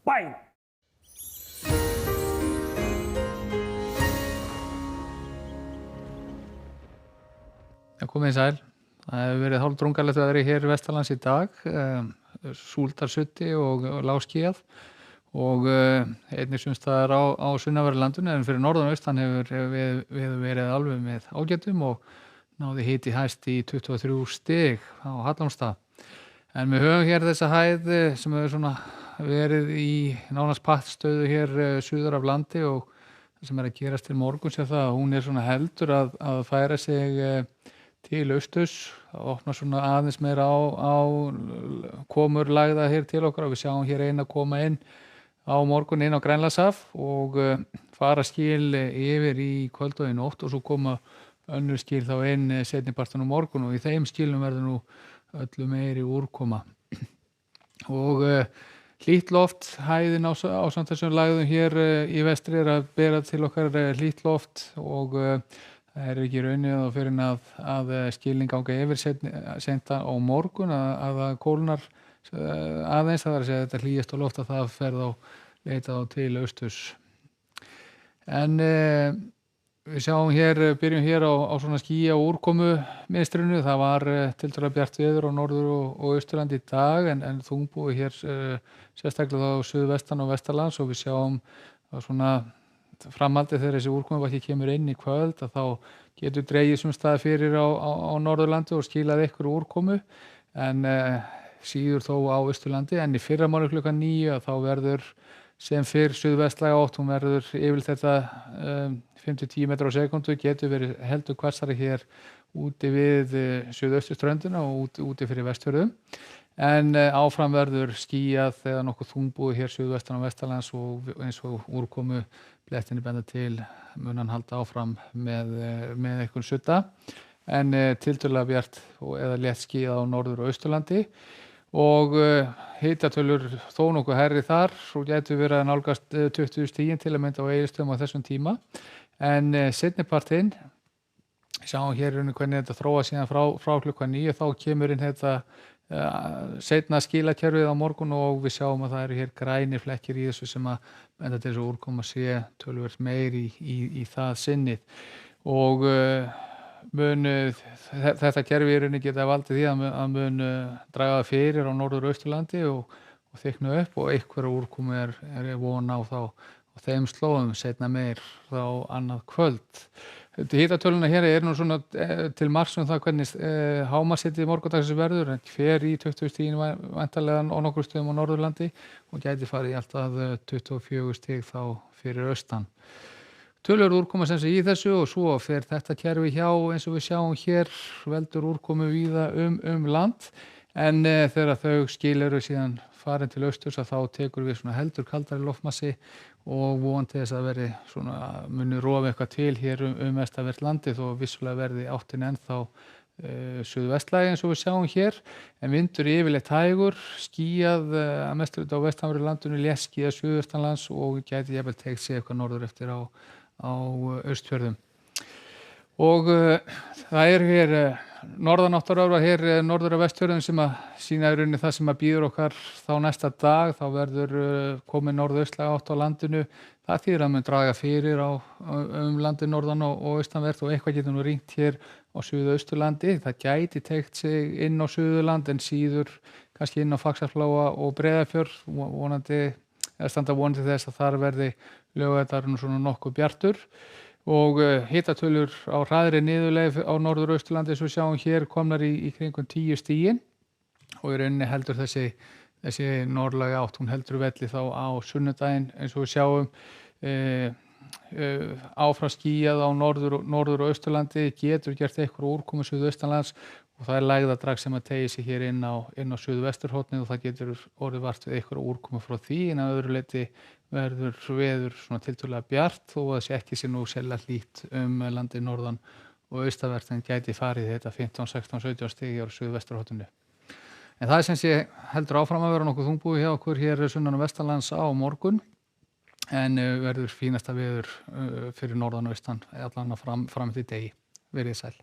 Bang! Komið sæl. Það hefur verið hálfdrungalegt veðri hér vestanlands í dag, súldarsuddi og lágskýjað og einnig sums staðar á sunnanverðu landinu, en fyrir norðan og austan hefur við verið alveg með ágætum og náði hiti hæst í 23 stig á Hallormsstað. En við höfum hér þessa hæð sem hefur svona verið í nánast pattstöðu hér suður af landi, og það sem er að gerast til morguns er það að hún er svona heldur að færa sig til austurs, að opna svona aðeins meira á komur lagða hér til okkar, og við sjáum hér eina koma inn á morgun inn á Grænlandshaf og fara skil yfir í kvöld og í nótt, og svo koma önnur skil þá inn seinnipartinn á morgun, og í þeim skilum verður nú öllu meiri úrkoma. Og hlýtt loft, hæðin ásamt þessum lagðum hér í vestri er að bera til okkar hlýtt loft, og það er ekki raunin að fyrir að skilin ganga yfir seinna á morgun að það kólnar aðeins, það er að segja þetta hlýjast á loft að það fer þá leita þá til austurs. En við sjáum hér, byrjum hér á svona skýja og úrkomu mistrinu. Það var tiltölulega bjart veður á norður og austurlandi í dag, en þungbúið hér sérstaklega þá suðvestan og vestanlands, og við sjáum að svona framhaldið þegar þessi úrkomubakki kemur inn í kvöld að þá getur dregið sums staðar fyrir á Norðurlandi og skilað ykkur úrkomu, en síður þó á Austurlandi. En í fyrramálið klukkan 9 að þá verður sem fyrr suðvestlæga átt, hún verður yfirleitt þetta 5-10 metrar á sekúndu, getur verið heldur hvassari hér úti við suðausturströndina og úti fyrir Vestfjörðum. En áfram verður skýjað eða nokkuð þungbúið hér suðvestan og vestanlands, og eins og úrkomu blettinni benda til mun hann halda áfram með einhvern sudda, en tiltölulega bjart eða létt skýjað á norður og austurlandi, og hitatölur þó nokkuð hærri þar, og gætu verið að nálgast 20 stigin til að mynda á Egilsstöðum á þessum tíma. En seinnipartinn, sjáum hér hvernig þetta þróa síðan frá klukkan 9, þá kemur inn þetta seinna skilakerfið á morgun, og við sjáum að það eru hér grænir flekkir í þessu sem að benda til þess að úrkoma sé töluvert meiri í það sinnið, og þetta kerfi í rauninni geta valdið því að mun draga það fyrir á norður og austurlandi og þykkna upp, og einhverja úrkomu er von á þá á þeim slóðum seinna meir þá annað kvöld. Hitatöluna hér er nú svona til marks það hvernig hámarkshiti morgundagsins verður, en fer í 20 stigin væntanlega á nokkrum stöðum á Norðurlandi og gæti farið í allt að 24 stig þá fyrir austan. Töluverð úrkoma sem sé í þessu, og svo fer þetta kerfi hjá, eins og við sjáum hér, veldur úrkomu víða land, en þegar þau skil eru síðan farin til austurs að þá tekur við svona heldur kaldari loftmassi, og vonandi þess að verði svona muni rofa eitthvað til hér vestanvert landið, þó vissulega verði áttin ennþá suðvestlægi eins og við sjáum hér, en vindur yfirleitt hægur, skýjað að mestu á vestanverðu landinu, létt skýjað suðvestanlands, og gæti jafnvel teygt sig eitthvað norður eftir á Austfjörðum. Og það er hér norðanáttaröfra hér norður af Vestfjörðum sem að sýna í rauninni það sem að býður okkar þá næsta dag. Þá verður komið norðaustlæga átt á landinu. Það þýðir að mun draga fyrir landið norðan og austanvert, og eitthvað getur nú ringt hér á suðausturlandi. Það gæti teygt sig inn á Suðurland, en síður kannski inn á Faxaflóa og Breiðafjörð, standa vonandi þess að þar verði Laugardalurinn svona nokkuð bjartur, og hitatölur á hraðri niðurleið á norður og austurlandi eins og við sjáum hér komnar í kringum 10 stigin, og í rauninni heldur þessi norðlæga átt, hún heldur velli þá á sunnudaginn eins og við sjáum. Áfram skýjað á norður og austurlandi, getur gert eitthvað úrkomu suðaustanlands, og það er lægðadrag sem að teygi sig hér inn á suðvesturhornið, og það getur orðið vart við eitthvað úrkomu frá því, en að öðru leyti verður veður svona tiltölulega bjart, þó að það sé ekki sé nú sérlega hlýtt landið norðan og austanvert, en gæti farið þetta 15, 16, 17 stig á suðvesturhorninu. En það er sem sé heldur áfram að vera nokkuð þungbúið hjá okkur hér sunnan og vestanlands á morgun, en verður fínasta veður fyrir norðan og austan allan fram til degi. Verið sæl.